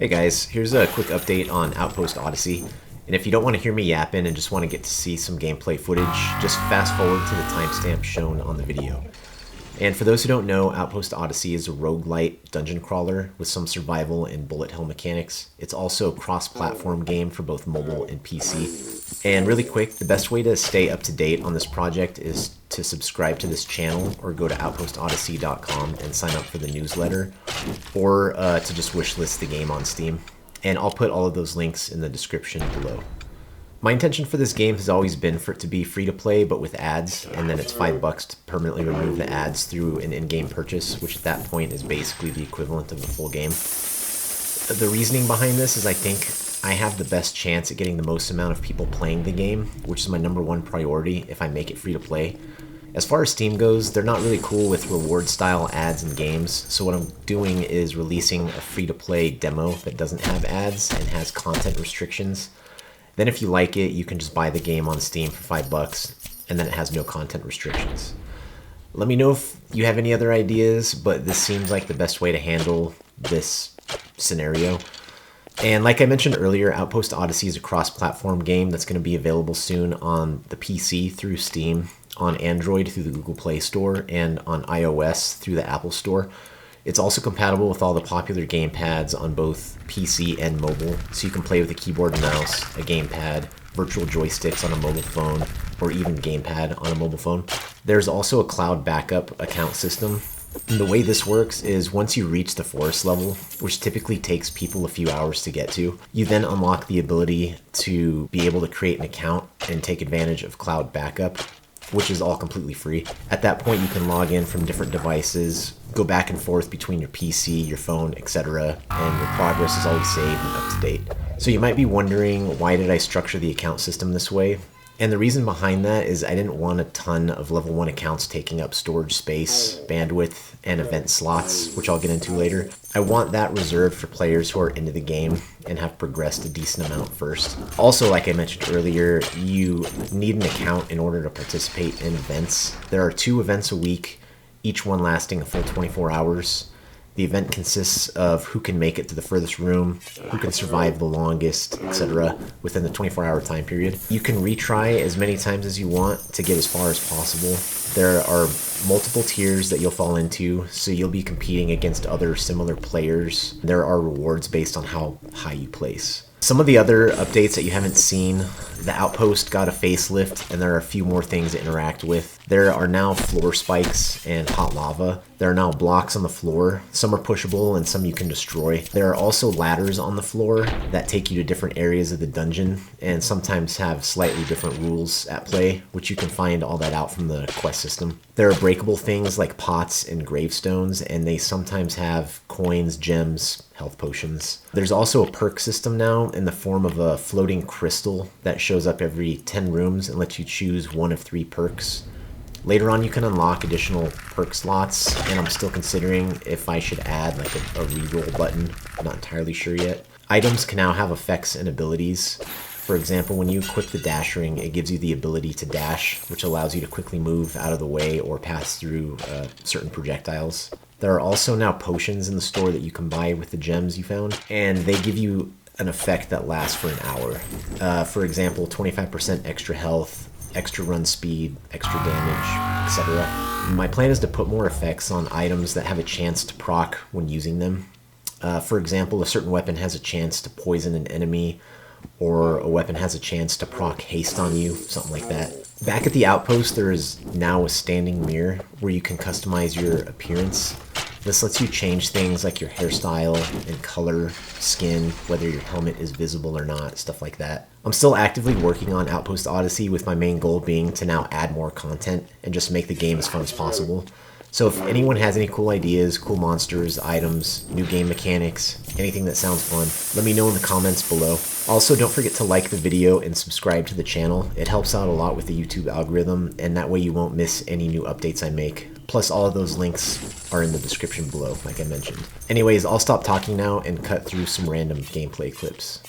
Hey guys, here's a quick update on Outpost Odyssey. And if you don't want to hear me yapping and just want to get to see some gameplay footage, just fast forward to the timestamp shown on the video. And for those who don't know, Outpost Odyssey is a roguelite dungeon crawler with some survival and bullet hell mechanics. It's also a cross-platform game for both mobile and PC. And really quick, the best way to stay up to date on this project is to subscribe to this channel or go to outpostodyssey.com and sign up for the newsletter, or to just wishlist the game on Steam. And I'll put all of those links in the description below. My intention for this game has always been for it to be free to play, but with ads, and then it's $5 to permanently remove the ads through an in-game purchase, which at that point is basically the equivalent of the full game. The reasoning behind this is I think I have the best chance at getting the most amount of people playing the game, which is my #1 priority if I make it free to play. As far as Steam goes, they're not really cool with reward-style ads in games, so what I'm doing is releasing a free-to-play demo that doesn't have ads and has content restrictions. Then if you like it, you can just buy the game on Steam for $5, and then it has no content restrictions. Let me know if you have any other ideas, but this seems like the best way to handle this scenario. And like I mentioned earlier, Outpost Odyssey is a cross-platform game that's going to be available soon on the PC through Steam, on Android through the Google Play Store, and on iOS through the Apple Store. It's also compatible with all the popular gamepads on both PC and mobile, so you can play with a keyboard and mouse, a gamepad, virtual joysticks on a mobile phone, or even gamepad on a mobile phone. There's also a cloud backup account system. And the way this works is once you reach the forest level, which typically takes people a few hours to get to, you then unlock the ability to be able to create an account and take advantage of cloud backup, which is all completely free. At that point, you can log in from different devices, go back and forth between your PC, your phone, etc., and your progress is always saved and up to date. So you might be wondering, why did I structure the account system this way? And the reason behind that is I didn't want a ton of level 1 accounts taking up storage space, bandwidth, and event slots, which I'll get into later. I want that reserved for players who are into the game and have progressed a decent amount first. Also, like I mentioned earlier, you need an account in order to participate in events. There are 2 events a week, each one lasting a full 24 hours. The event consists of who can make it to the furthest room, who can survive the longest, etc. within the 24-hour time period. You can retry as many times as you want to get as far as possible. There are multiple tiers that you'll fall into, so you'll be competing against other similar players. There are rewards based on how high you place. Some of the other updates that you haven't seen, the Outpost got a facelift, and there are a few more things to interact with. There are now floor spikes and hot lava. There are now blocks on the floor. Some are pushable and some you can destroy. There are also ladders on the floor that take you to different areas of the dungeon and sometimes have slightly different rules at play, which you can find all that out from the quest system. There are breakable things like pots and gravestones, and they sometimes have coins, gems, health potions. There's also a perk system now in the form of a floating crystal that shows up every 10 rooms and lets you choose one of 3 perks. Later on, you can unlock additional perk slots, and I'm still considering if I should add like a reroll button. I'm not entirely sure yet. Items can now have effects and abilities. For example, when you equip the dash ring, it gives you the ability to dash, which allows you to quickly move out of the way or pass through certain projectiles. There are also now potions in the store that you can buy with the gems you found, and they give you an effect that lasts for an hour. For example, 25% extra health, extra run speed, extra damage, etc. My plan is to put more effects on items that have a chance to proc when using them. For example, a certain weapon has a chance to poison an enemy, or a weapon has a chance to proc haste on you, something like that. Back at the Outpost, there is now a standing mirror where you can customize your appearance. This lets you change things like your hairstyle and color, skin, whether your helmet is visible or not, stuff like that. I'm still actively working on Outpost Odyssey, with my main goal being to now add more content and just make the game as fun as possible. So if anyone has any cool ideas, cool monsters, items, new game mechanics, anything that sounds fun, let me know in the comments below. Also, don't forget to like the video and subscribe to the channel. It helps out a lot with the YouTube algorithm, and that way you won't miss any new updates I make. Plus, all of those links are in the description below, like I mentioned. Anyways, I'll stop talking now and cut through some random gameplay clips.